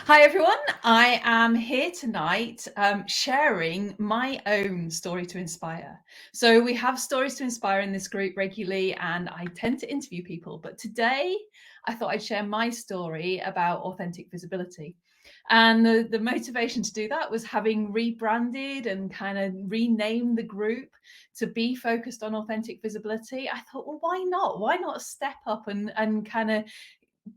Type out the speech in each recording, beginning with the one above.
Hi everyone, I am here tonight sharing my own story to inspire. So we have stories to inspire in this group regularly and I tend to interview people, but today I thought I'd share my story about authentic visibility. And the motivation to do that was having rebranded and kind of renamed the group to be focused on authentic visibility. I thought, well, why not? Why not step up and kind of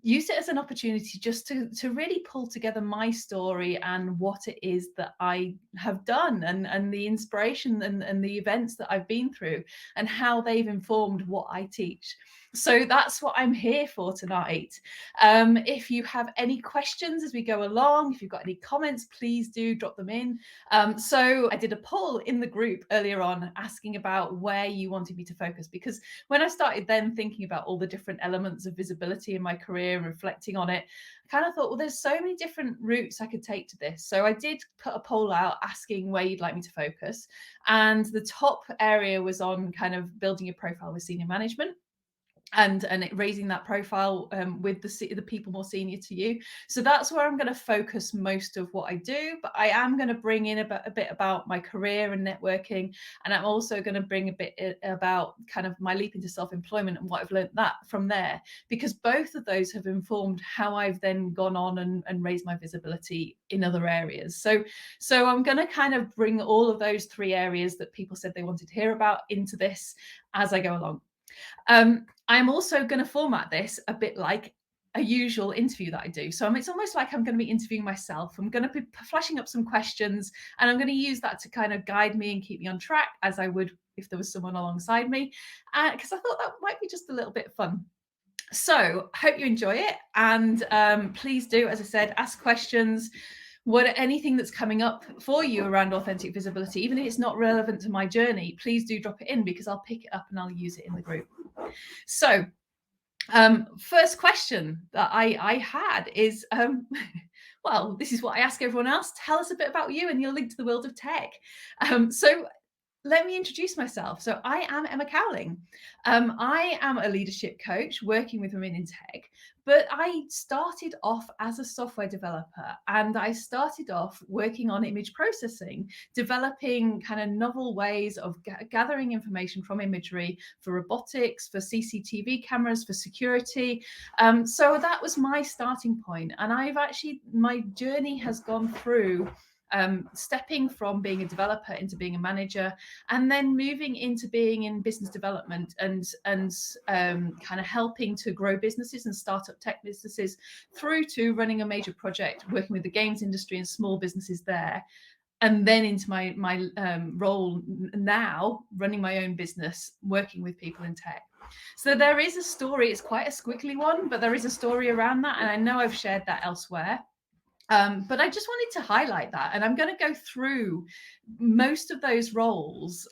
use it as an opportunity just to really pull together my story and what it is that I have done and the inspiration and the events that I've been through and how they've informed what I teach. So that's what I'm here for tonight. If you have any questions as we go along, if you've got any comments, please do drop them in. So I did a poll in the group earlier on asking about where you wanted me to focus, because when I started then thinking about all the different elements of visibility in my career and reflecting on it, I kind of thought, well, there's so many different routes I could take to this. So I did put a poll out asking where you'd like me to focus. And the top area was on kind of building your profile with senior management and raising that profile with the people more senior to you. So that's where I'm going to focus most of what I do, but I am going to bring in a bit about my career and networking, and I'm also going to bring a bit about kind of my leap into self-employment and what I've learned that from there, because both of those have informed how I've then gone on and raised my visibility in other areas. So I'm going to kind of bring all of those three areas that people said they wanted to hear about into this as I go along. I'm also going to format this a bit like a usual interview that I do. So it's almost like I'm going to be interviewing myself. I'm going to be flashing up some questions and I'm going to use that to kind of guide me and keep me on track as I would if there was someone alongside me, because I thought that might be just a little bit fun. So hope you enjoy it. And please do, as I said, ask questions. Anything that's coming up for you around authentic visibility, even if it's not relevant to my journey, please do drop it in because I'll pick it up and I'll use it in the group. So first question that I had is, well, this is what I ask everyone else. Tell us a bit about you and your link to the world of tech. So let me introduce myself. So I am Emma Cowling. I am a leadership coach working with women in tech, but I started off as a software developer and I started off working on image processing, developing kind of novel ways of gathering information from imagery for robotics, for CCTV cameras, for security. So that was my starting point. And my journey has gone through stepping from being a developer into being a manager, and then moving into being in business development and kind of helping to grow businesses and startup tech businesses, through to running a major project, working with the games industry and small businesses there, and then into my role now, running my own business, working with people in tech. So there is a story. It's quite a squiggly one, but there is a story around that, and I know I've shared that elsewhere. But I just wanted to highlight that, and I'm going to go through most of those roles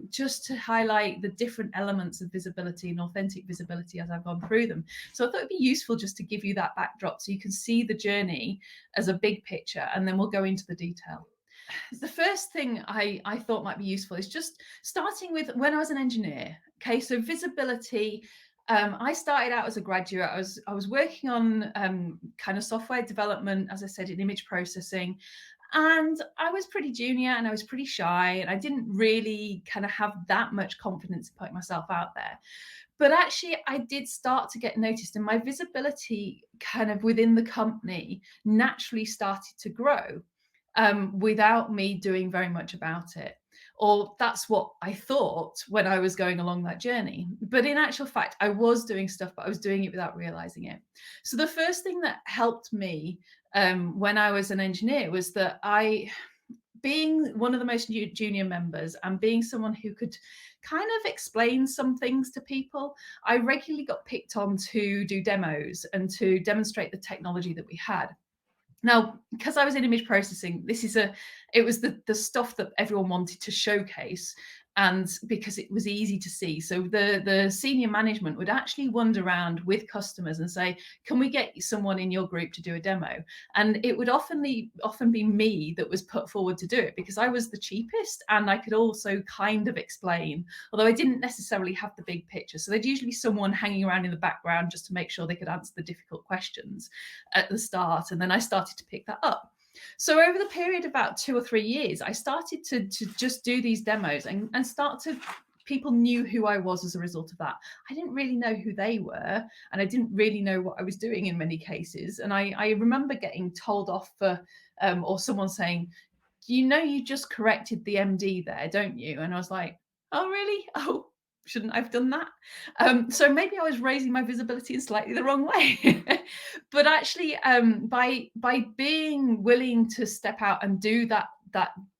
just to highlight the different elements of visibility and authentic visibility as I've gone through them. So I thought it'd be useful just to give you that backdrop so you can see the journey as a big picture, and then we'll go into the detail. The first thing I thought might be useful is just starting with when I was an engineer. Okay, so visibility. I started out as a graduate. I was working on kind of software development, as I said, in image processing, and I was pretty junior and I was pretty shy, and I didn't really kind of have that much confidence in putting myself out there. But actually, I did start to get noticed, and my visibility kind of within the company naturally started to grow without me doing very much about it. Or that's what I thought when I was going along that journey. But in actual fact, I was doing stuff, but I was doing it without realizing it. So the first thing that helped me when I was an engineer was that being one of the most junior members and being someone who could kind of explain some things to people, I regularly got picked on to do demos and to demonstrate the technology that we had. Now, because I was in image processing, it was the stuff that everyone wanted to showcase. and because it was easy to see. So the senior management would actually wander around with customers and say, can we get someone in your group to do a demo? And it would often be me that was put forward to do it, because I was the cheapest and I could also kind of explain, although I didn't necessarily have the big picture. So there'd usually be someone hanging around in the background just to make sure they could answer the difficult questions at the start, and then I started to pick that up. So over the period of about 2 or 3 years, I started to just do these demos and start to, people knew who I was as a result of that. I didn't really know who they were, and I didn't really know what I was doing in many cases. And I remember getting told off for, or someone saying, you just corrected the MD there, don't you? And I was like, oh, really? Oh, shouldn't I've done that? So maybe I was raising my visibility in slightly the wrong way. But actually, by being willing to step out and do that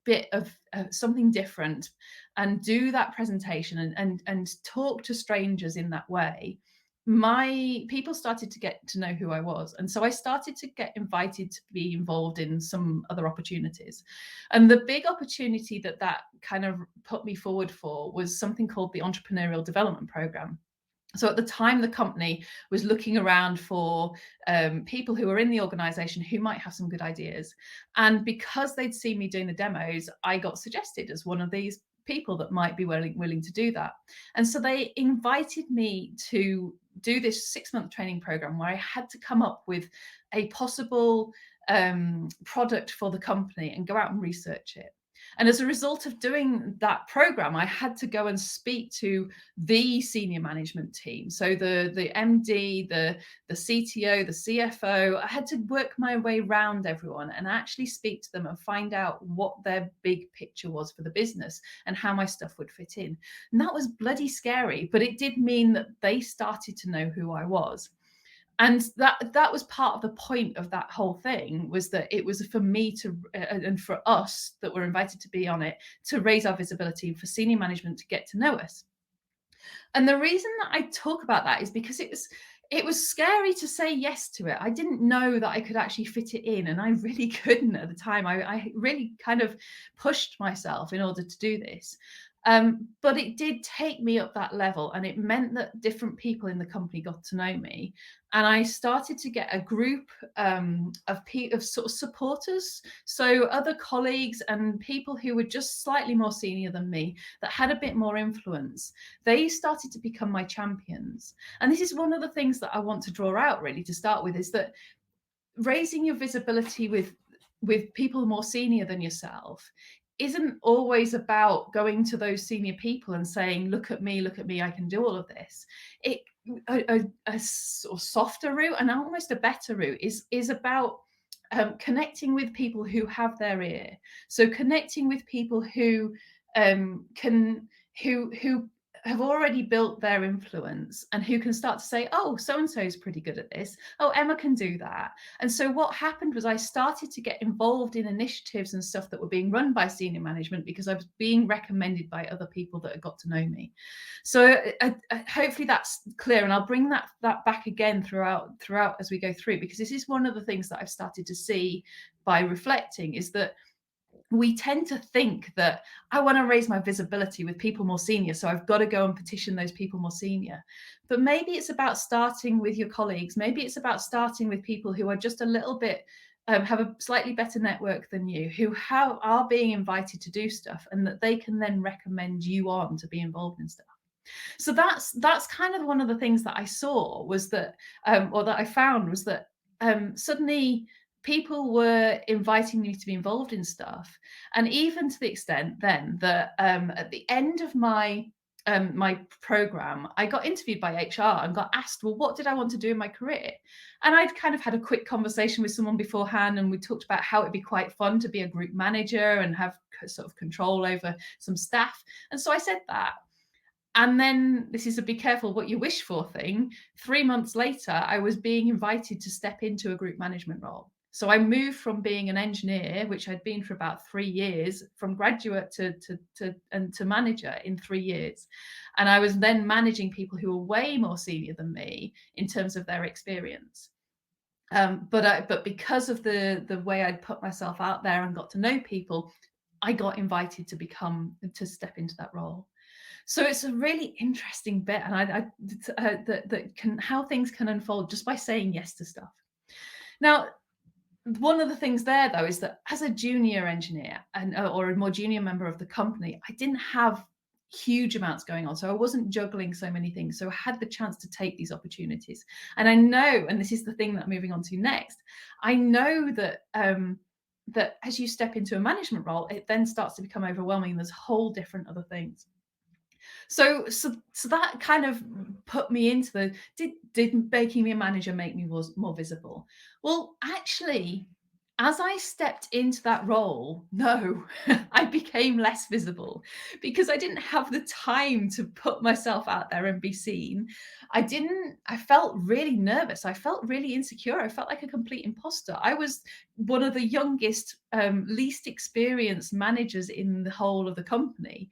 bit of something different, and do that presentation and talk to strangers in that way, my people started to get to know who I was. And so I started to get invited to be involved in some other opportunities. And the big opportunity that kind of put me forward for was something called the Entrepreneurial Development Program. So at the time, the company was looking around for people who were in the organization who might have some good ideas. And because they'd seen me doing the demos, I got suggested as one of these people that might be willing to do that. And so they invited me to do this 6-month training program where I had to come up with a possible product for the company and go out and research it. And as a result of doing that program, I had to go and speak to the senior management team. So the MD, the CTO, the CFO, I had to work my way around everyone and actually speak to them and find out what their big picture was for the business and how my stuff would fit in. And that was bloody scary, but it did mean that they started to know who I was. And that was part of the point of that whole thing, was that it was for me to and for us that were invited to be on it, to raise our visibility, for senior management to get to know us. And the reason that I talk about that is because it was scary to say yes to it. I didn't know that I could actually fit it in, and I really couldn't at the time. I really kind of pushed myself in order to do this. But it did take me up that level, and it meant that different people in the company got to know me, and I started to get a group of sort of supporters, so other colleagues and people who were just slightly more senior than me that had a bit more influence. They started to become my champions, and this is one of the things that I want to draw out really to start with, is that raising your visibility with people more senior than yourself isn't always about going to those senior people and saying, look at me, I can do all of this. A sort of softer route, and almost a better route, is about connecting with people who have their ear. So connecting with people who who have already built their influence, and who can start to say, oh, so and so is pretty good at this, oh, Emma can do that. And so what happened was I started to get involved in initiatives and stuff that were being run by senior management, because I was being recommended by other people that had got to know me. So hopefully that's clear, and I'll bring that back again throughout as we go through, because this is one of the things that I've started to see by reflecting, is that we tend to think that I want to raise my visibility with people more senior, so I've got to go and petition those people more senior. But maybe it's about starting with your colleagues. Maybe it's about starting with people who are just a little bit, have a slightly better network than you, who are being invited to do stuff, and that they can then recommend you on to be involved in stuff. So that's kind of one of the things that I saw, was that, or that I found, was that suddenly people were inviting me to be involved in stuff. And even to the extent then that at the end of my my program, I got interviewed by HR and got asked, well, what did I want to do in my career? And I'd kind of had a quick conversation with someone beforehand, and we talked about how it'd be quite fun to be a group manager and have sort of control over some staff. And so I said that. And then, this is a be careful what you wish for thing. 3 months later, I was being invited to step into a group management role. So I moved from being an engineer, which I'd been for about 3 years, from graduate to manager in 3 years. And I was then managing people who were way more senior than me in terms of their experience. But because of the way I'd put myself out there and got to know people, I got invited to step into that role. So it's a really interesting bit, and that can how things can unfold just by saying yes to stuff. Now, one of the things there, though, is that as a junior engineer and or a more junior member of the company, I didn't have huge amounts going on. So I wasn't juggling so many things. So I had the chance to take these opportunities. And I know, and this is the thing that I'm moving on to next, I know that that as you step into a management role, it then starts to become overwhelming. There's whole different other things. So that kind of put me into the did making me a manager make me was more visible? Well, actually, as I stepped into that role, no, I became less visible because I didn't have the time to put myself out there and be seen. I felt really nervous. I felt really insecure. I felt like a complete imposter. I was one of the youngest, least experienced managers in the whole of the company.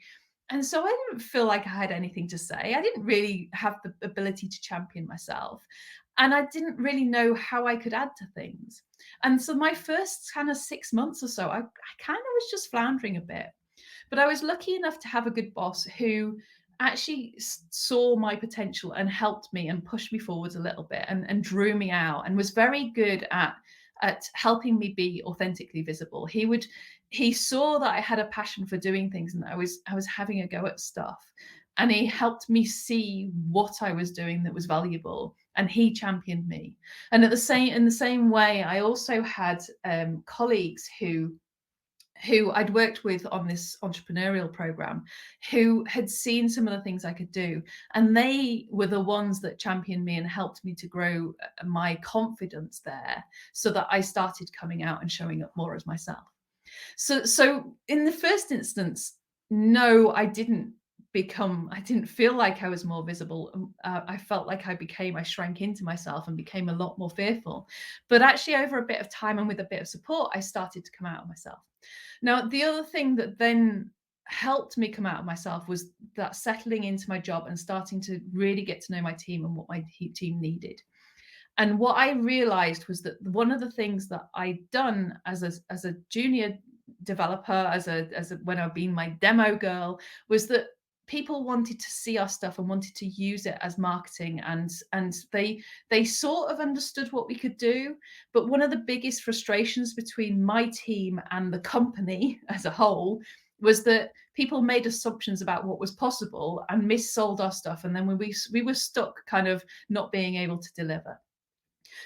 And so I didn't feel like I had anything to say. I didn't really have the ability to champion myself. And I didn't really know how I could add to things. And so my first kind of 6 months or so, I kind of was just floundering a bit. But I was lucky enough to have a good boss who actually saw my potential and helped me and pushed me forwards a little bit and drew me out and was very good at helping me be authentically visible. He saw that I had a passion for doing things and that I was having a go at stuff. And he helped me see what I was doing that was valuable, and he championed me. And in the same way, I also had colleagues who I'd worked with on this entrepreneurial program, who had seen some of the things I could do. And they were the ones that championed me and helped me to grow my confidence there so that I started coming out and showing up more as myself. So in the first instance, no, I didn't feel like I was more visible. I felt like I shrank into myself and became a lot more fearful. But actually, over a bit of time and with a bit of support, I started to come out of myself. Now, the other thing that then helped me come out of myself was that settling into my job and starting to really get to know my team and what my team needed. And what I realized was that one of the things that I'd done as a junior developer, when I've been my demo girl, was that people wanted to see our stuff and wanted to use it as marketing, and they sort of understood what we could do. But one of the biggest frustrations between my team and the company as a whole was that people made assumptions about what was possible and missold our stuff, and then we were stuck kind of not being able to deliver.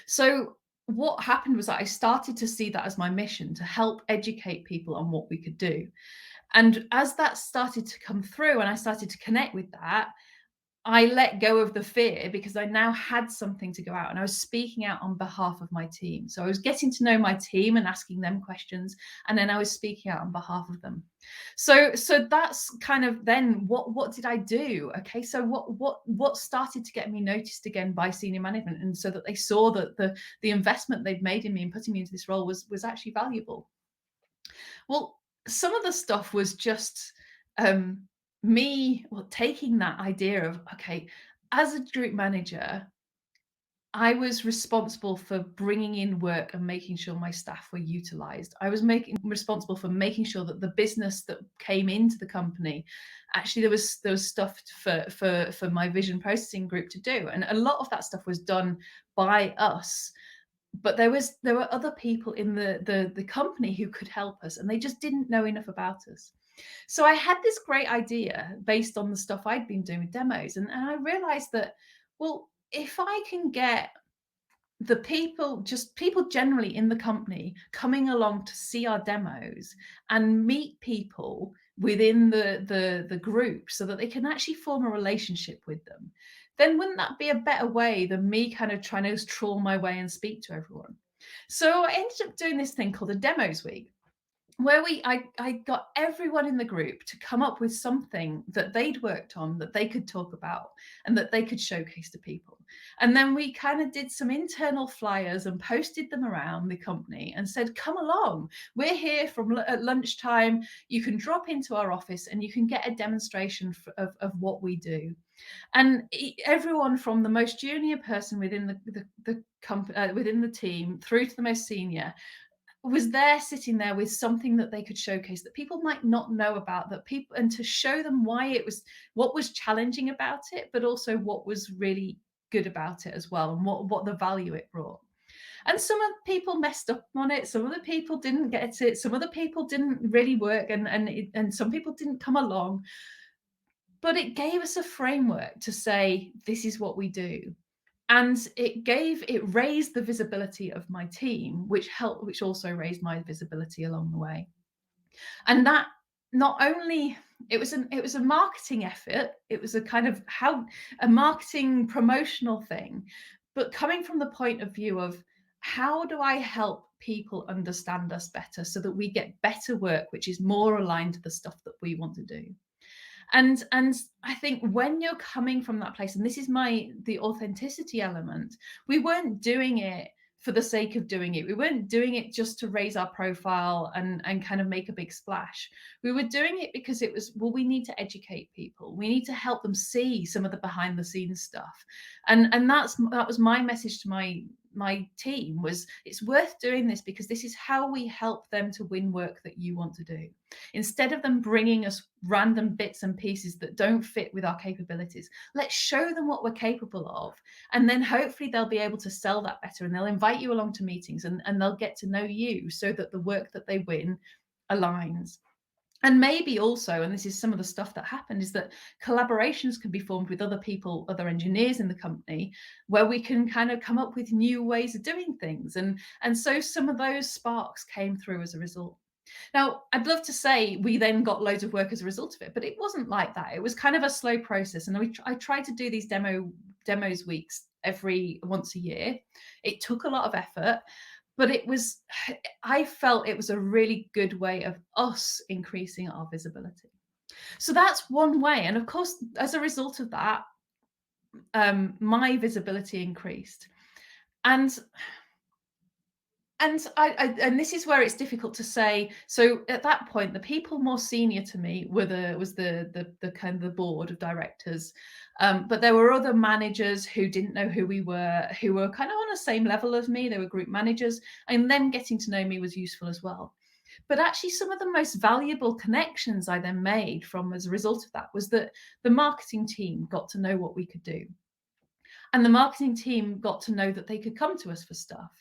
So what happened was that I started to see that as my mission to help educate people on what we could do. And as that started to come through and I started to connect with that, I let go of the fear because I now had something to go out and I was speaking out on behalf of my team. So I was getting to know my team and asking them questions, and then I was speaking out on behalf of them. So that's kind of then what did I do? Okay, so what started to get me noticed again by senior management, and so that they saw that the investment they'd made in me and putting me into this role was actually valuable. Well, some of the stuff was just me taking that idea of, okay, as a group manager, I was responsible for bringing in work and making sure my staff were utilized. I was responsible for making sure that the business that came into the company, actually there was stuff for my vision processing group to do, and a lot of that stuff was done by us. But there were other people in the company who could help us, and they just didn't know enough about us. So I had this great idea based on the stuff I'd been doing with demos, and I realized that, well, if I can get the people, just people generally in the company, coming along to see our demos and meet people within the group so that they can actually form a relationship with them, then wouldn't that be a better way than me kind of trying to trawl my way and speak to everyone? So I ended up doing this thing called a demos week, where I got everyone in the group to come up with something that they'd worked on that they could talk about and that they could showcase to people. And then we kind of did some internal flyers and posted them around the company and said, come along, we're here at lunchtime, you can drop into our office and you can get a demonstration of what we do. And everyone from the most junior person within the company, within the team, through to the most senior, was there sitting there with something that they could showcase that people might not know about, that people, and to show them why it was, what was challenging about it, but also what was really good about it as well, and what the value it brought. And some of the people messed up on it, some of the people didn't get it, some of the people didn't really work, and some people didn't come along. But it gave us a framework to say, this is what we do. And it raised the visibility of my team, which also raised my visibility along the way. And that, not only, it was a marketing effort, it was a kind of a marketing promotional thing, but coming from the point of view of, how do I help people understand us better so that we get better work which is more aligned to the stuff that we want to do. And I think when you're coming from that place, and this is the authenticity element, we weren't doing it for the sake of doing it. We weren't doing it just to raise our profile and kind of make a big splash. We were doing it because it was, well, we need to educate people, we need to help them see some of the behind the scenes stuff. And that was my message to my team, was, it's worth doing this because this is how we help them to win work that you want to do. Instead of them bringing us random bits and pieces that don't fit with our capabilities, let's show them what we're capable of. And then hopefully they'll be able to sell that better, and they'll invite you along to meetings, and they'll get to know you so that the work that they win aligns. And maybe also, and this is some of the stuff that happened, is that collaborations can be formed with other people, other engineers in the company, where we can kind of come up with new ways of doing things. And so some of those sparks came through as a result. Now, I'd love to say we then got loads of work as a result of it, but it wasn't like that. It was kind of a slow process. And I tried to do these demos weeks every once a year. It took a lot of effort, but I felt it was a really good way of us increasing our visibility. So that's one way. And of course, as a result of that, my visibility increased. And this is where it's difficult to say. So at that point, the people more senior to me was the kind of the board of directors, but there were other managers who didn't know who we were, who were kind of on the same level as me. They were group managers, and them getting to know me was useful as well. But actually, some of the most valuable connections I then made from as a result of that was that the marketing team got to know what we could do. And the marketing team got to know that they could come to us for stuff.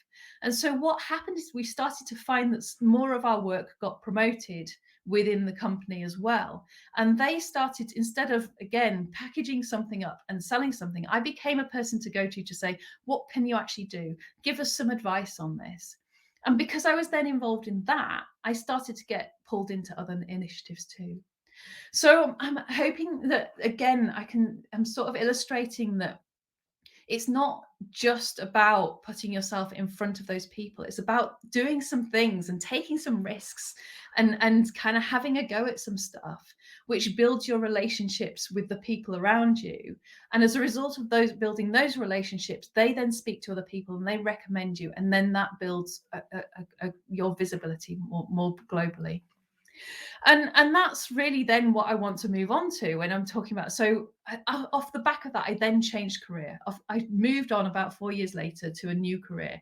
And so what happened is we started to find that more of our work got promoted within the company as well. And they started, instead of, again, packaging something up and selling something, I became a person to go to say, what can you actually do? Give us some advice on this. And because I was then involved in that, I started to get pulled into other initiatives too. So I'm hoping that, again, I'm sort of illustrating that it's not just about putting yourself in front of those people. It's about doing some things and taking some risks and kind of having a go at some stuff, which builds your relationships with the people around you. And as a result of building those relationships, they then speak to other people and they recommend you. And then that builds your visibility more globally. And that's really then what I want to move on to when I'm talking about. So off the back of that, I then changed career. I moved on about 4 years later to a new career.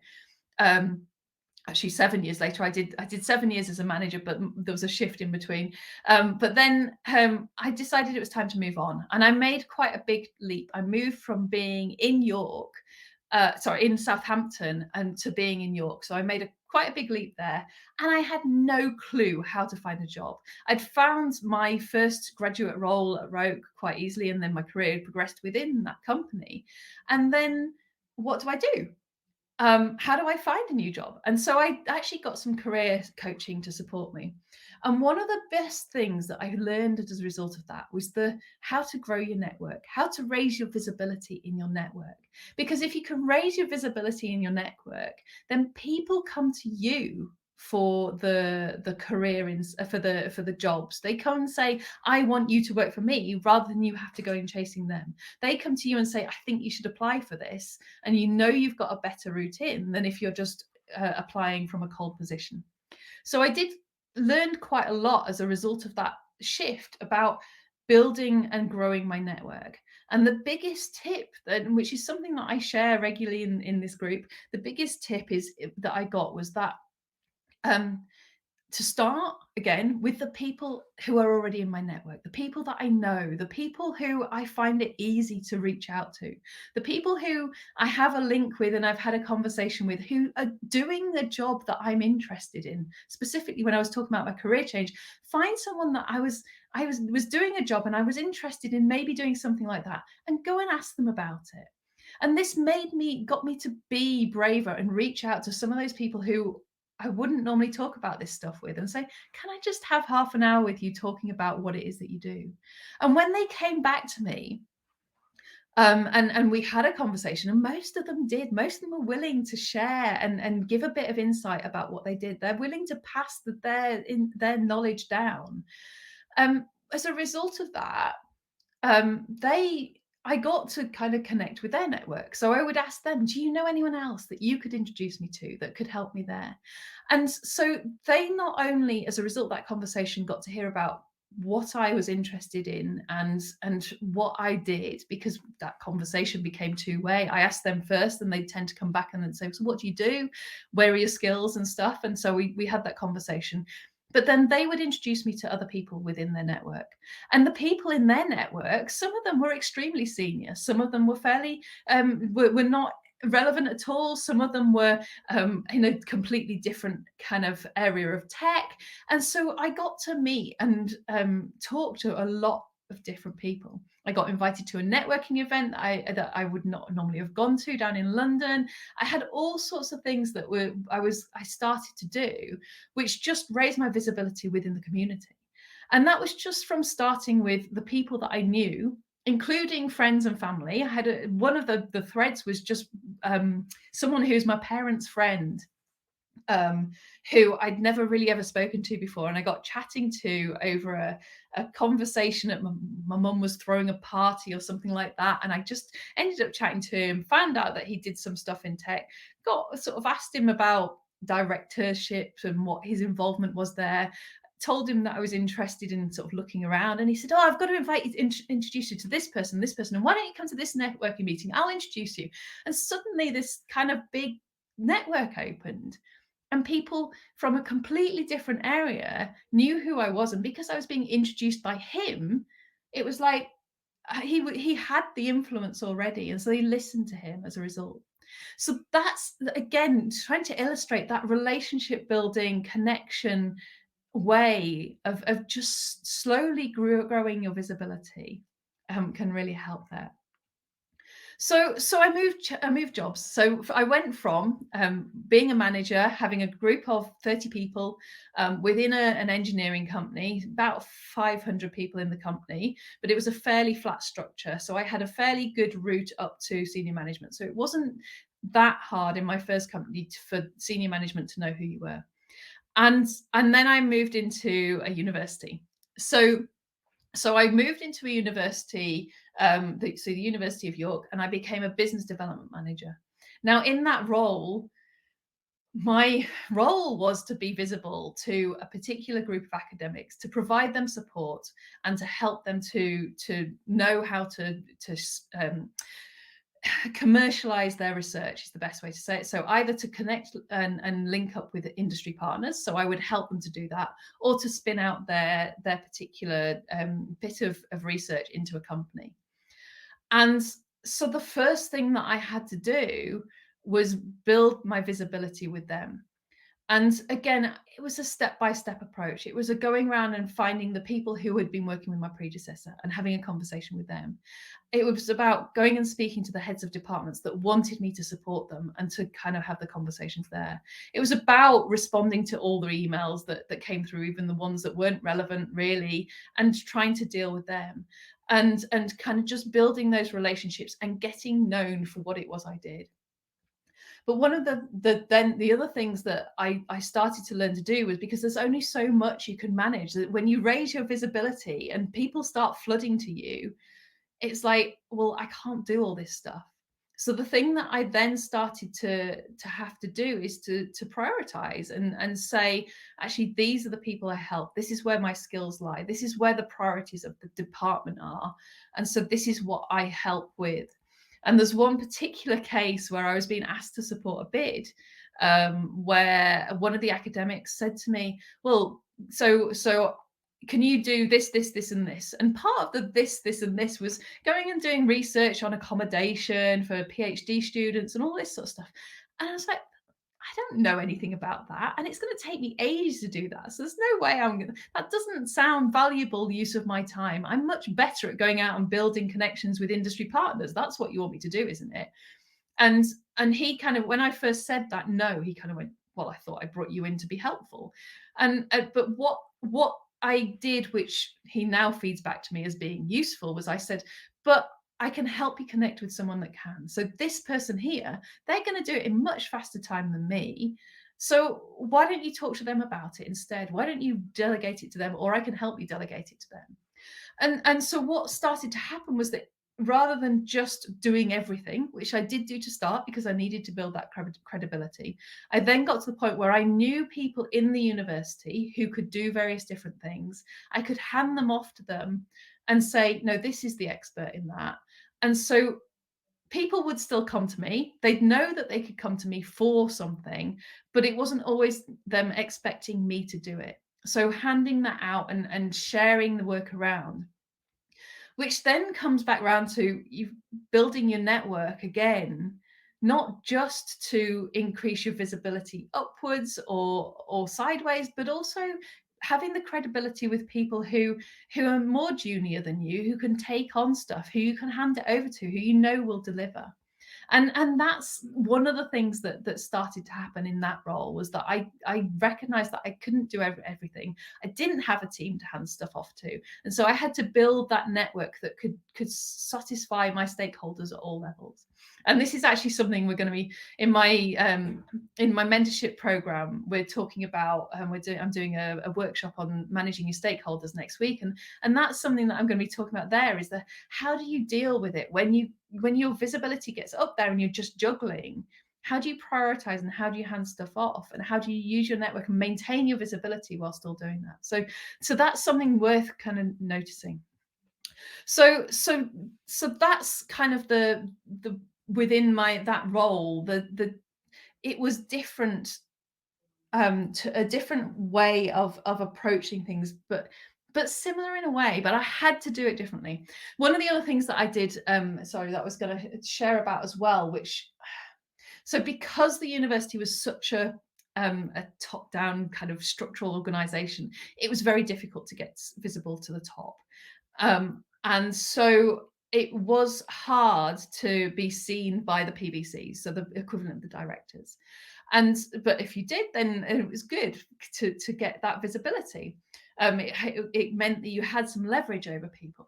Actually 7 years later, I did 7 years as a manager, but there was a shift in between. But then I decided it was time to move on, and I made quite a big leap. I moved from being in in Southampton, and to being in York. So I made quite a big leap there, and I had no clue how to find a job. I'd found my first graduate role at Roke quite easily, and then my career progressed within that company. And then what do I do? How do I find a new job? And so I actually got some career coaching to support me. And one of the best things that I learned as a result of that was how to grow your network, how to raise your visibility in your network. Because if you can raise your visibility in your network, then people come to you for the career for the jobs. They come and say, I want you to work for me, rather than you have to go in chasing them. They come to you and say, I think you should apply for this, and you've got a better route in than if you're just applying from a cold position. So I did learn quite a lot as a result of that shift about building and growing my network. And the biggest tip, which is something that I share regularly in this group, the biggest tip that I got was that Um, to start again with the people who are already in my network, the people that I know, the people who I find it easy to reach out to, the people who I have a link with and I've had a conversation with who are doing the job that I'm interested in. Specifically, when I was talking about my career change, find someone that I was doing a job and I was interested in maybe doing something like that, and go and ask them about it. And this got me to be braver and reach out to some of those people who I wouldn't normally talk about this stuff with, and say, "Can I just have half an hour with you talking about what it is that you do?" And when they came back to me, and we had a conversation, and most of them did. Most of them were willing to share and give a bit of insight about what they did. They're willing to pass their knowledge down. As a result of that, they I got to kind of connect with their network. So I would ask them, "Do you know anyone else that you could introduce me to that could help me there?" And so they not only, as a result of that conversation, got to hear about what I was interested in and what I did, because that conversation became two-way. I asked them first, and they tend to come back and then say, "So what do you do? Where are your skills and stuff?" And so we had that conversation. But then they would introduce me to other people within their network. And the people in their network, some of them were extremely senior, some of them were fairly were not relevant at all. Some of them were in a completely different kind of area of tech. And so I got to meet and talk to a lot of different people. I got invited to a networking event that I would not normally have gone to down in London. I had all sorts of things that I started to do, which just raised my visibility within the community. And that was just from starting with the people that I knew, including friends and family. I had one of the threads was just someone who's my parents' friend, um, who I'd never really ever spoken to before. And I got chatting to over a conversation at my mum was throwing a party or something like that. And I just ended up chatting to him, found out that he did some stuff in tech, got sort of asked him about directorships and what his involvement was there. Told him that I was interested in sort of looking around, and he said, "Oh, I've got to introduce you to this person, and why don't you come to this networking meeting? I'll introduce you." And suddenly, this kind of big network opened, and people from a completely different area knew who I was. And because I was being introduced by him, it was like he had the influence already, and so they listened to him as a result. So that's, again, trying to illustrate that relationship building connection way of just slowly growing your visibility can really help there. So I moved jobs. So I went from being a manager, having a group of 30 people within an engineering company, about 500 people in the company, but it was a fairly flat structure. So I had a fairly good route up to senior management. So it wasn't that hard in my first company for senior management to know who you were. And then I moved into a university. So I moved into a university, the University of York, and I became a business development manager. Now, in that role, my role was to be visible to a particular group of academics, to provide them support, and to help them to know how to commercialize their research, is the best way to say it. So either to connect and link up with industry partners, so I would help them to do that, or to spin out their particular bit of research into a company. And so the first thing that I had to do was build my visibility with them. And again, it was a step-by-step approach. It was a going around and finding the people who had been working with my predecessor and having a conversation with them. It was about going and speaking to the heads of departments that wanted me to support them and to kind of have the conversations there. It was about responding to all the emails that came through, even the ones that weren't relevant really, and trying to deal with them, and kind of just building those relationships and getting known for what it was I did. But one of the other things that I started to learn to do was, because there's only so much you can manage, that when you raise your visibility and people start flooding to you, it's like, well, I can't do all this stuff. So the thing that I then started to have to do is to prioritize and say, actually, these are the people I help. This is where my skills lie. This is where the priorities of the department are. And so this is what I help with. And there's one particular case where I was being asked to support a bid. where one of the academics said to me, "Well, so can you do this, this, this, and this?" And part of the this, and this was going and doing research on accommodation for PhD students and all this sort of stuff. And I was like, I don't know anything about that, and it's going to take me ages to do that. So there's no way I'm going to. That doesn't sound valuable use of my time. I'm much better at going out and building connections with industry partners. That's what you want me to do, isn't it? And and he kind of, when I first said that no, he kind of went, well, I thought I brought you in to be helpful. And but what I did, which he now feeds back to me as being useful, was I said, but I can help you connect with someone that can. So this person here, they're going to do it in much faster time than me. So why don't you talk to them about it instead? Why don't you delegate it to them, or I can help you delegate it to them? And so what started to happen was that rather than just doing everything, which I did do to start because I needed to build that credibility, I then got to the point where I knew people in the university who could do various different things. I could hand them off to them and say, no, this is the expert in that. And so people would still come to me. They'd know that they could come to me for something, but it wasn't always them expecting me to do it. So handing that out and sharing the work around, which then comes back around to you building your network again, not just to increase your visibility upwards or sideways, but also having the credibility with people who are more junior than you, who can take on stuff, who you can hand it over to, who you know will deliver. And that's one of the things that started to happen in that role, was that I recognized that I couldn't do everything. I didn't have a team to hand stuff off to, and so I had to build that network that could satisfy my stakeholders at all levels. And this is actually something we're going to be in my mentorship program. We're talking about I'm doing a workshop on managing your stakeholders next week, and that's something that I'm going to be talking about there, is the how do you deal with it when your visibility gets up there and you're just juggling. How do you prioritize, and how do you hand stuff off, and how do you use your network and maintain your visibility while still doing that? So that's something worth kind of noticing. So that's kind of the within that role, the it was different, to a different way of approaching things, but similar in a way, but I had to do it differently. One of the other things that I did, sorry, that I was going to share about as well, which, so because the university was such a top-down kind of structural organization, it was very difficult to get visible to the top. And so it was hard to be seen by the PBCs, so the equivalent of the directors. But if you did, then it was good to get that visibility. It meant that you had some leverage over people.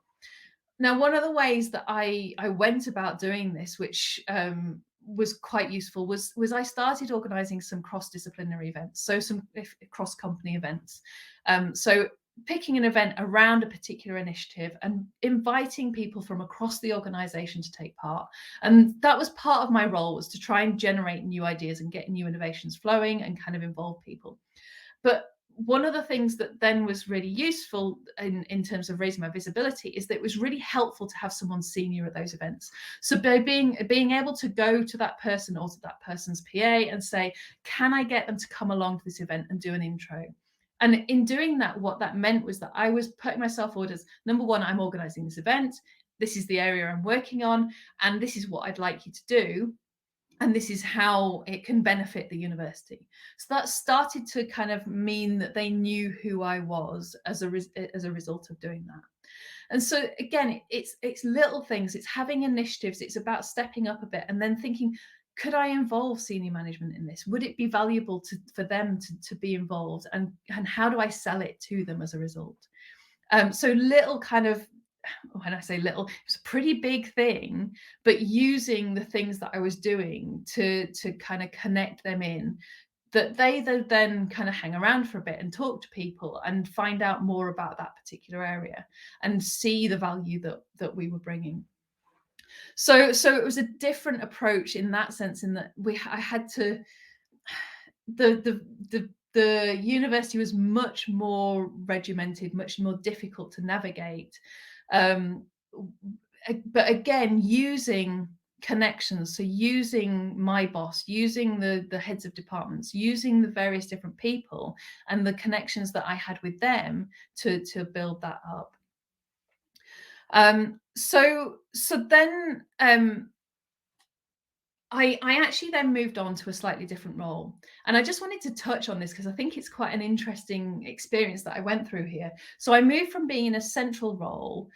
Now, one of the ways that I went about doing this, which was quite useful, was I started organising some cross-disciplinary events, so some cross-company events. So picking an event around a particular initiative and inviting people from across the organization to take part. And that was part of my role, was to try and generate new ideas and get new innovations flowing and kind of involve people. But one of the things that then was really useful in terms of raising my visibility is that it was really helpful to have someone senior at those events. So by being able to go to that person or to that person's PA and say, can I get them to come along to this event and do an intro? And in doing that, what that meant was that I was putting myself forward as, number one, I'm organizing this event. This is the area I'm working on, and this is what I'd like you to do. And this is how it can benefit the university. So that started to kind of mean that they knew who I was as a result of doing that. And so again, it's little things. It's having initiatives. It's about stepping up a bit and then thinking, could I involve senior management in this? Would it be valuable for them to be involved? And how do I sell it to them as a result? So little kind of, when I say little, it's a pretty big thing, but using the things that I was doing to kind of connect them in, that they then kind of hang around for a bit and talk to people and find out more about that particular area and see the value that we were bringing. So it was a different approach in that sense, in that I had to, the university was much more regimented, much more difficult to navigate. But again, using connections. So using my boss, using the heads of departments, using the various different people and the connections that I had with them to build that up. So then I actually then moved on to a slightly different role. And I just wanted to touch on this because I think it's quite an interesting experience that I went through here. So I moved from being in a central role,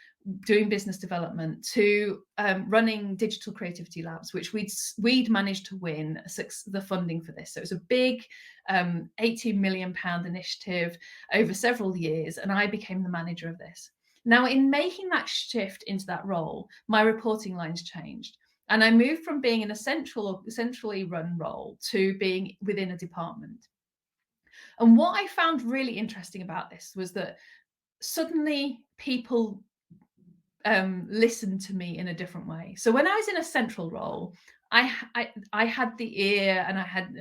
doing business development, to running digital creativity labs, which we'd managed to win the funding for this. So it was a big £18 million initiative over several years, and I became the manager of this. Now, in making that shift into that role, my reporting lines changed. And I moved from being in a centrally run role to being within a department. And what I found really interesting about this was that suddenly people listened to me in a different way. So when I was in a central role, I had the ear and I had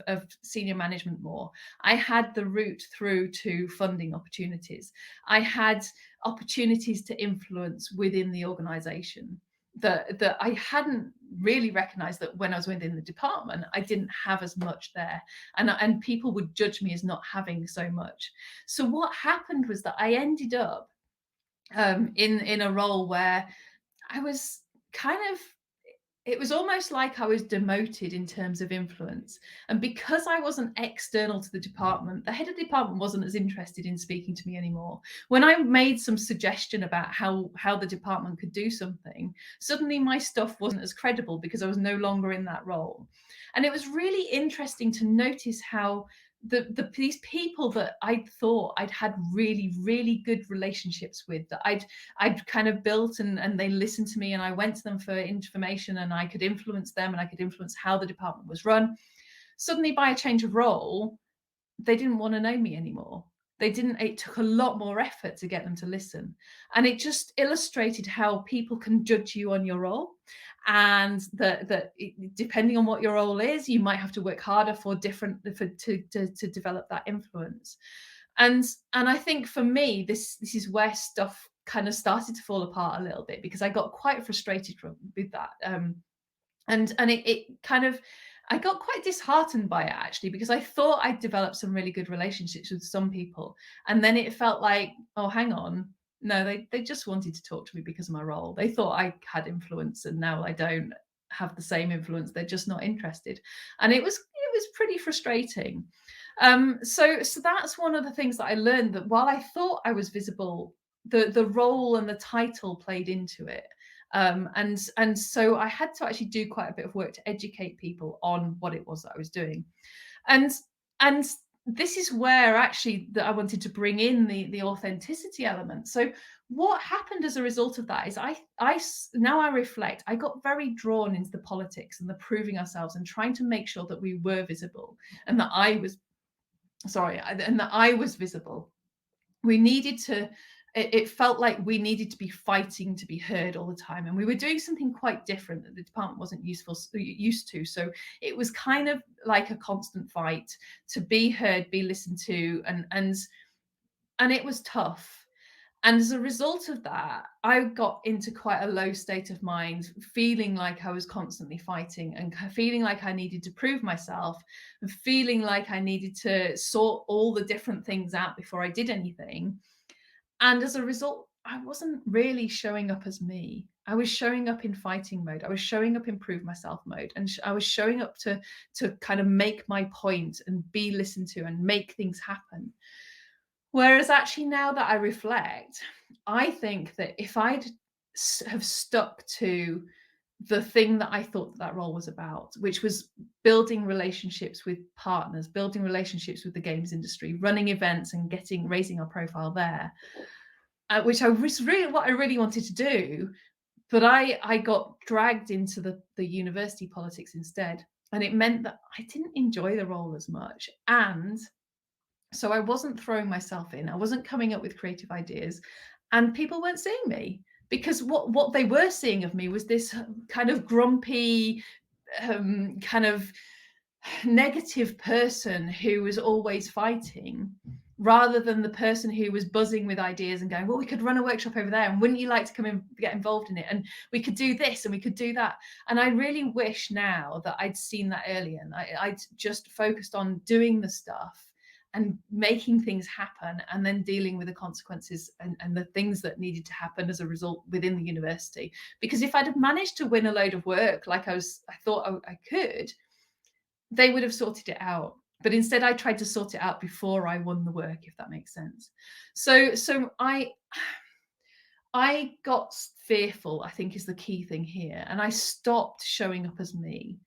of senior management more. I had the route through to funding opportunities. I had opportunities to influence within the organization that I hadn't really recognized that when I was within the department, I didn't have as much there. And people would judge me as not having so much. So what happened was that I ended up in a role where I was kind of, it was almost like I was demoted in terms of influence. And because I wasn't external to the department, the head of the department wasn't as interested in speaking to me anymore. When I made some suggestion about how the department could do something, suddenly my stuff wasn't as credible because I was no longer in that role. And it was really interesting to notice how these people that I thought I'd had really good relationships with, that I'd kind of built, and they listened to me, and I went to them for information, and I could influence them, and I could influence how the department was run. Suddenly, by a change of role, they didn't want to know me anymore. They didn't. It took a lot more effort to get them to listen, and it just illustrated how people can judge you on your role, and that depending on what your role is, you might have to work harder to develop that influence. And I think for me, this is where stuff kind of started to fall apart a little bit, because I got quite frustrated with that. And it kind of, I got quite disheartened by it, actually, because I thought I'd developed some really good relationships with some people, and then it felt like, oh, hang on, no, they just wanted to talk to me because of my role. They thought I had influence, and now I don't have the same influence. They're just not interested, and it was pretty frustrating. So that's one of the things that I learned, that while I thought I was visible, the role and the title played into it. And so I had to actually do quite a bit of work to educate people on what it was that I was doing. And this is where actually that I wanted to bring in the authenticity element. So what happened as a result of that is now I reflect, I got very drawn into the politics and the proving ourselves and trying to make sure that we were visible, and that I was visible. We needed to, it felt like we needed to be fighting to be heard all the time, and we were doing something quite different that the department wasn't used to. So it was kind of like a constant fight to be heard, be listened to, and it was tough. And as a result of that, I got into quite a low state of mind, feeling like I was constantly fighting, and feeling like I needed to prove myself, and feeling like I needed to sort all the different things out before I did anything. And as a result, I wasn't really showing up as me. I was showing up in fighting mode. I was showing up in prove myself mode. And I was showing up to kind of make my point and be listened to and make things happen. Whereas actually, now that I reflect, I think that if I'd have stuck to the thing that I thought that role was about, which was building relationships with partners, building relationships with the games industry, running events and raising our profile there, which I was really what I really wanted to do, but I got dragged into the university politics instead, and it meant that I didn't enjoy the role as much, and so I wasn't throwing myself in. I wasn't coming up with creative ideas, and people weren't seeing me, because what they were seeing of me was this kind of grumpy, kind of negative person who was always fighting, rather than the person who was buzzing with ideas and going, well, we could run a workshop over there, and wouldn't you like to come and get involved in it, and we could do this and we could do that. And I really wish now that I'd seen that earlier, and I'd just focused on doing the stuff and making things happen, and then dealing with the consequences and the things that needed to happen as a result within the university. Because if I'd have managed to win a load of work like I thought I could, they would have sorted it out. But instead, I tried to sort it out before I won the work, if that makes sense. So I got fearful, I think, is the key thing here. And I stopped showing up as me.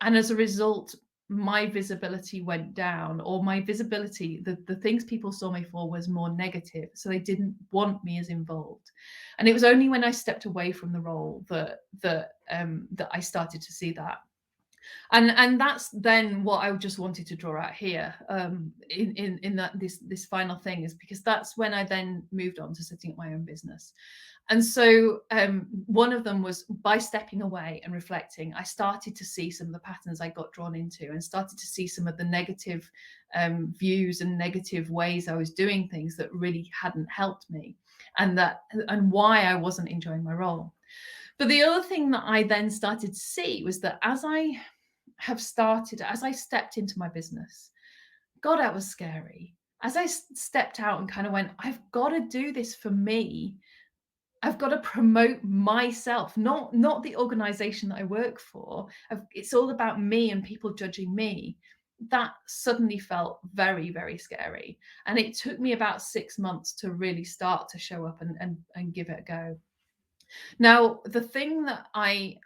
And as a result, my visibility went down, or my visibility, the things people saw me for was more negative. So they didn't want me as involved. And it was only when I stepped away from the role that I started to see that. And that's then what I just wanted to draw out here, in that this final thing, is because that's when I then moved on to setting up my own business. And so one of them was, by stepping away and reflecting, I started to see some of the patterns I got drawn into, and started to see some of the negative views and negative ways I was doing things that really hadn't helped me, and why I wasn't enjoying my role. But the other thing that I then started to see was that as I stepped into my business, God, that was scary. As I stepped out and kind of went, I've got to do this for me. I've got to promote myself, not the organization that I work for. It's all about me and people judging me. That suddenly felt very, very scary. And it took me about 6 months to really start to show up and give it a go. Now, the thing that I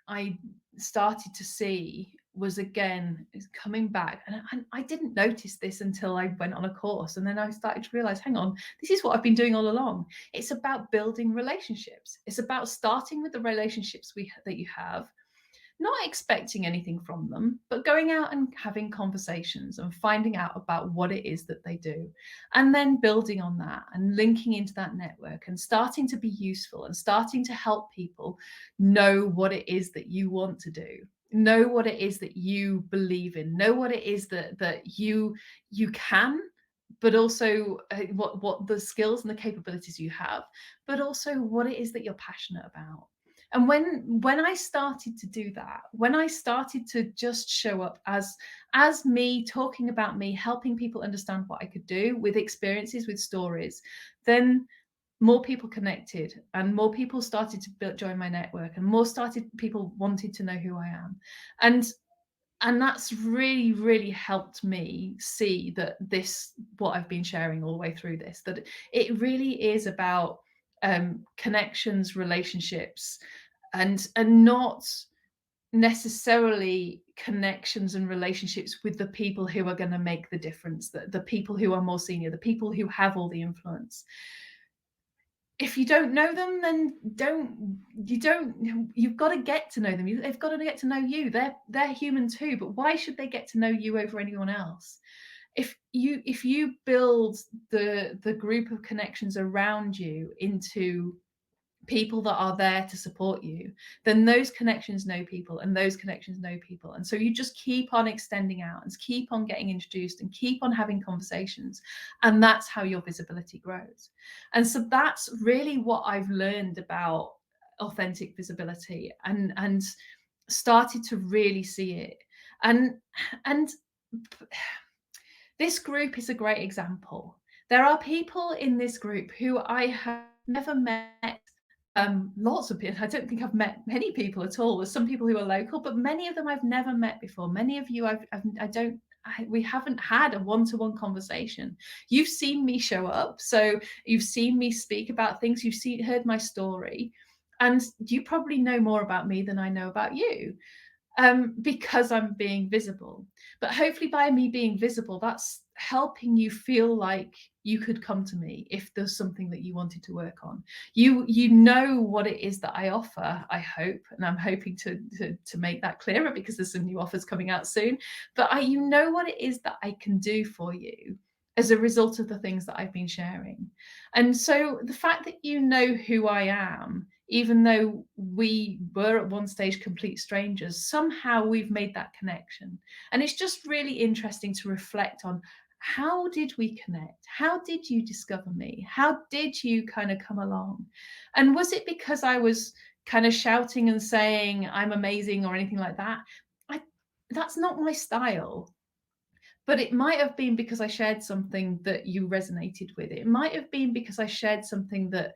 started to see was, again, is coming back, and I didn't notice this until I went on a course, and then I started to realize, hang on, this is what I've been doing all along. It's about building relationships. It's about starting with the relationships that you have, not expecting anything from them, but going out and having conversations and finding out about what it is that they do, and then building on that and linking into that network and starting to be useful and starting to help people know what it is that you want to do, know what it is that you believe in, know what it is that you can, but also what the skills and the capabilities you have, but also what it is that you're passionate about. And when I started to do that, when I started to just show up as me, talking about me, helping people understand what I could do with experiences, with stories, then more people connected, and more people started to join my network, and people wanted to know who I am. And that's really, really helped me see that what I've been sharing all the way through this, that it really is about connections, relationships, and not necessarily connections and relationships with the people who are going to make the difference, the people who are more senior, the people who have all the influence. If you don't know them, then you've got to get to know them. They've got to get to know you. They're human too, but why should they get to know you over anyone else? If you build the group of connections around you into people that are there to support you, then those connections know people, and those connections know people. And so you just keep on extending out and keep on getting introduced and keep on having conversations. And that's how your visibility grows. And so that's really what I've learned about authentic visibility, and started to really see it. And this group is a great example. There are people in this group who I have never met. Lots of people. I don't think I've met many people at all. There's some people who are local, but many of them I've never met before. Many of you we haven't had a one-to-one conversation. You've seen me show up, so you've seen me speak about things. You've heard my story, and you probably know more about me than I know about you, because I'm being visible. But hopefully by me being visible, that's helping you feel like you could come to me if there's something that you wanted to work on. You know what it is that I offer, I hope, and I'm hoping to make that clearer, because there's some new offers coming out soon. But you know what it is that I can do for you as a result of the things that I've been sharing. And so the fact that you know who I am, even though we were at one stage complete strangers, somehow we've made that connection. And it's just really interesting to reflect on how did we connect? How did you discover me? How did you kind of come along? And was it because I was kind of shouting and saying I'm amazing or anything like that? I That's not my style. But it might have been because I shared something that you resonated with. It might have been because I shared something that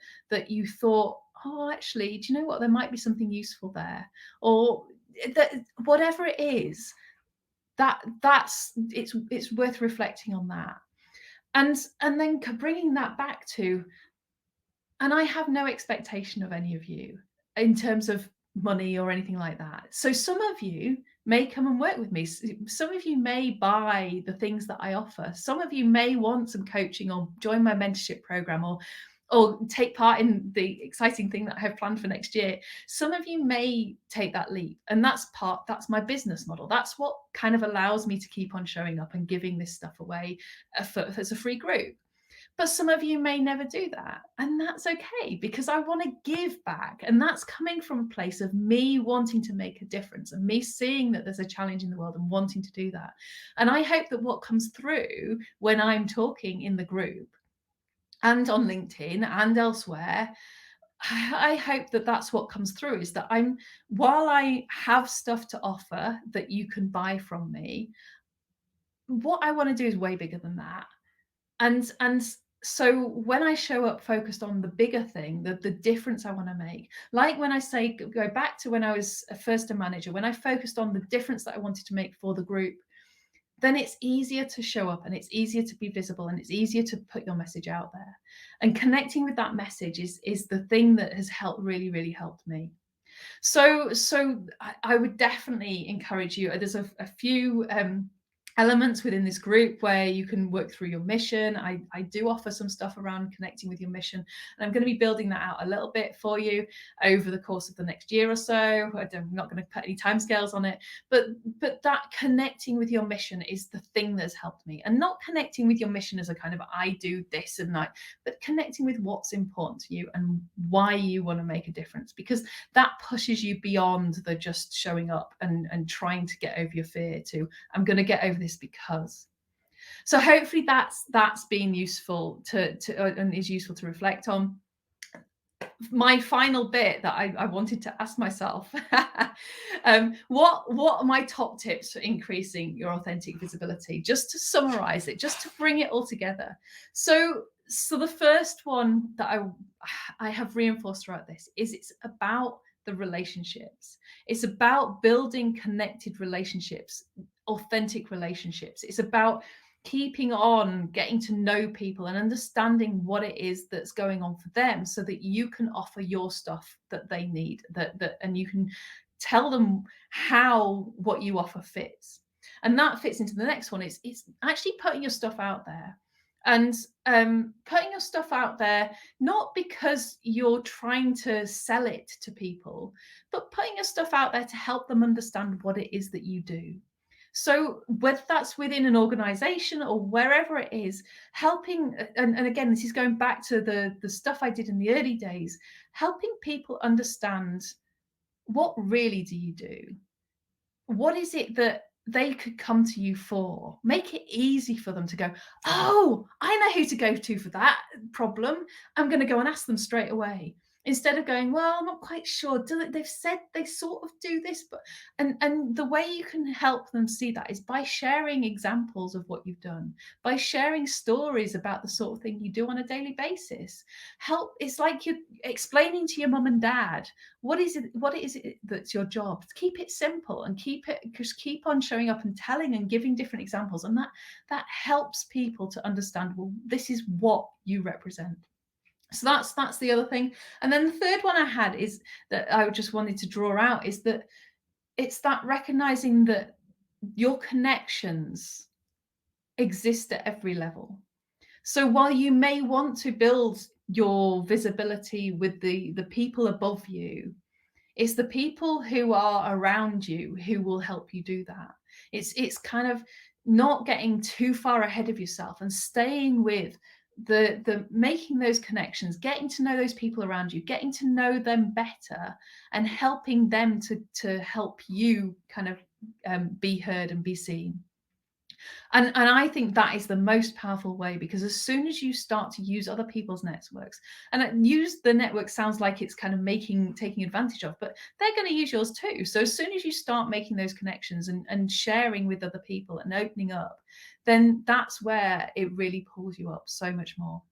you thought, oh, actually, do you know what? There might be something useful there, or that whatever it is, that's it's worth reflecting on that, and then bringing that back to, and I have no expectation of any of you in terms of money or anything like that. So some of you may come and work with me. Some of you may buy the things that I offer. Some of you may want some coaching or join my mentorship program or take part in the exciting thing that I have planned for next year. Some of you may take that leap, and that's my business model. That's what kind of allows me to keep on showing up and giving this stuff away as a free group. But some of you may never do that. And that's okay, because I want to give back. And that's coming from a place of me wanting to make a difference and me seeing that there's a challenge in the world and wanting to do that. And I hope that what comes through when I'm talking in the group and on LinkedIn and elsewhere, I hope that that's what comes through, is that while I have stuff to offer that you can buy from me, what I want to do is way bigger than that. And so when I show up focused on the bigger thing, the difference I want to make, like when I say, go back to when I was first a manager, when I focused on the difference that I wanted to make for the group, then it's easier to show up and it's easier to be visible and it's easier to put your message out there. And connecting with that message is the thing that has really, really helped me. So I would definitely encourage you. There's a few elements within this group where you can work through your mission. I do offer some stuff around connecting with your mission, and I'm going to be building that out a little bit for you over the course of the next year or so. I'm not going to put any timescales on it, but that connecting with your mission is the thing that's helped me, and not connecting with your mission as a kind of I do this and that, but connecting with what's important to you and why you want to make a difference, because that pushes you beyond the just showing up and trying to get over your fear to, I'm going to get over this because. So hopefully that's been useful to and is useful to reflect on. My final bit that I wanted to ask myself, what are my top tips for increasing your authentic visibility? Just to summarize it, just to bring it all together. So the first one that I have reinforced throughout this is it's about the relationships. It's about building connected relationships, authentic relationships. It's about keeping on getting to know people and understanding what it is that's going on for them, so that you can offer your stuff that they need, and you can tell them how what you offer fits. And that fits into the next one. It's actually putting your stuff out there, and putting your stuff out there, not because you're trying to sell it to people, but putting your stuff out there to help them understand what it is that you do. So whether that's within an organization or wherever it is, helping, and again, this is going back to the stuff I did in the early days, helping people understand, what really do you do? What is it that they could come to you for? Make it easy for them to go, oh, I know who to go to for that problem. I'm going to go and ask them straight away. Instead of going, well, I'm not quite sure. They've said they sort of do this, but and the way you can help them see that is by sharing examples of what you've done, by sharing stories about the sort of thing you do on a daily basis. It's like you're explaining to your mum and dad what is it that's your job. Keep it simple and just keep on showing up and telling and giving different examples, and that helps people to understand, well, this is what you represent. So that's the other thing. And then the third one I had is that I just wanted to draw out is that it's that recognizing that your connections exist at every level. So while you may want to build your visibility with the people above you, it's the people who are around you who will help you do that. It's kind of not getting too far ahead of yourself and staying with the making those connections, getting to know those people around you, getting to know them better, and helping them to help you kind of be heard and be seen. And I think that is the most powerful way, because as soon as you start to use other people's networks, and use the network sounds like it's kind of taking advantage of, but they're going to use yours too. So as soon as you start making those connections and sharing with other people and opening up, then that's where it really pulls you up so much more.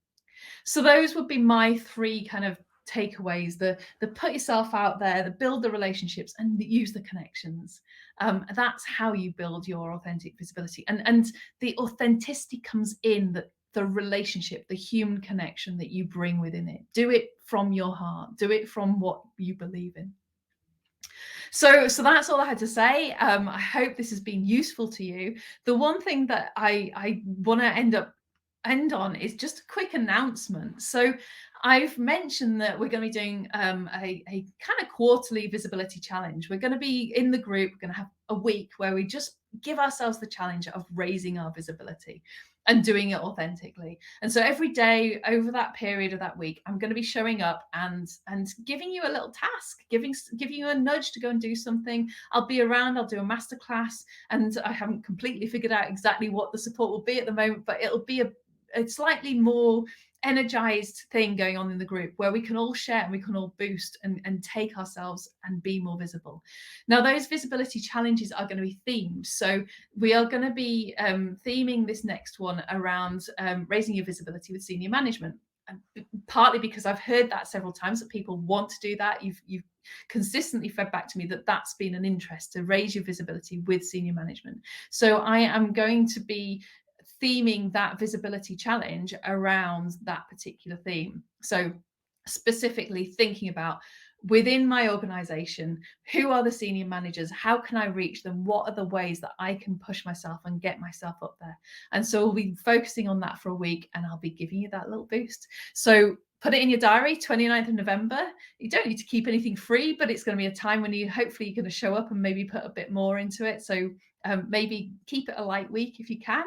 So those would be my three kind of takeaways: the put yourself out there, the build the relationships, and use the connections. That's how you build your authentic visibility, and the authenticity comes in the relationship, the human connection that you bring within it. Do it from your heart, do it from what you believe in. So that's all I had to say. I hope this has been useful to you. The one thing that I want to end on is just a quick announcement. So I've mentioned that we're going to be doing a kind of quarterly visibility challenge. We're going to be in the group, we're going to have a week where we just give ourselves the challenge of raising our visibility and doing it authentically. And so every day over that period of that week, I'm going to be showing up and giving you a little task, giving you a nudge to go and do something. I'll be around, I'll do a masterclass, and I haven't completely figured out exactly what the support will be at the moment, but it'll be a slightly more energized thing going on in the group where we can all share and we can all boost and take ourselves and be more visible. Now, those visibility challenges are going to be themed. So we are going to be theming this next one around raising your visibility with senior management. And partly because I've heard that several times that people want to do that. You've consistently fed back to me that that's been an interest, to raise your visibility with senior management. So I am going to be theming that visibility challenge around that particular theme. So specifically thinking about, within my organization, who are the senior managers? How can I reach them? What are the ways that I can push myself and get myself up there? And so we'll be focusing on that for a week, and I'll be giving you that little boost. So put it in your diary, 29th of November. You don't need to keep anything free, but it's going to be a time when hopefully you're going to show up and maybe put a bit more into it. So maybe keep it a light week if you can.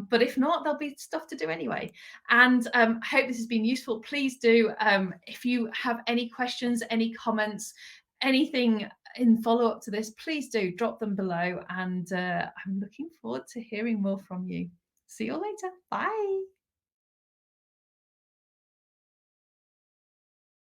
But if not, there'll be stuff to do anyway. And I hope this has been useful. Please do, if you have any questions, any comments, anything in follow up to this, please do drop them below. And I'm looking forward to hearing more from you. See you later. Bye.